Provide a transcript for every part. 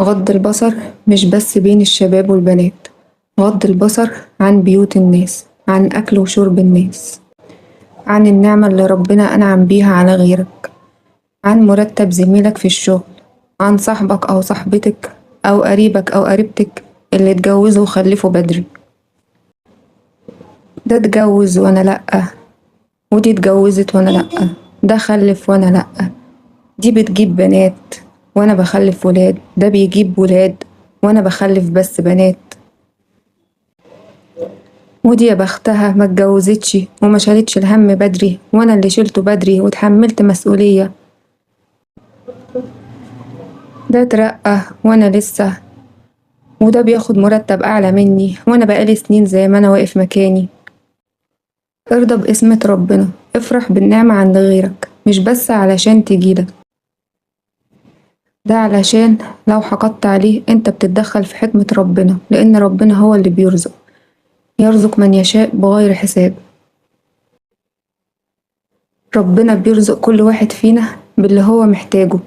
غض البصر مش بس بين الشباب والبنات، غض البصر عن بيوت الناس، عن أكل وشرب الناس، عن النعمة اللي ربنا أنعم بيها على غيرك، عن مرتب زميلك في الشغل، عن صاحبك أو صاحبتك أو قريبك أو قريبتك اللي اتجوزوا وخلفوا بدري. ده اتجوز وأنا لأ، ودي اتجوزت وأنا لأ، ده خلف وأنا لأ، دي بتجيب بنات وأنا بخلف ولاد، ده بيجيب ولاد وأنا بخلف بس بنات. ودي يا بختها ما اتجوزتش وما شالتش الهم بدري وانا اللي شلته بدري واتحملت مسؤولية. ده اترقى وانا لسه، وده بياخد مرتب اعلى مني وانا بقالي سنين زي ما انا واقف مكاني. ارضى بقسمة ربنا، افرح بالنعمة عند غيرك، مش بس علشان تجيلك، ده علشان لو حقدت عليه انت بتتدخل في حكمة ربنا، لان ربنا هو اللي بيرزق، يرزق من يشاء بغير حساب. ربنا بيرزق كل واحد فينا باللي هو محتاجه.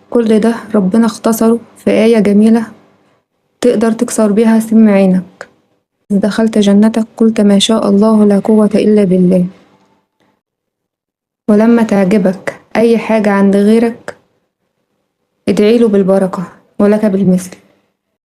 كل ده ربنا اختصره في آية جميلة تقدر تكسر بيها سم عينك. إذ دخلت جنتك قلت ما شاء الله لا قوة إلا بالله. ولما تعجبك أي حاجة عند غيرك ادعيله بالبركة ولك بالمثل.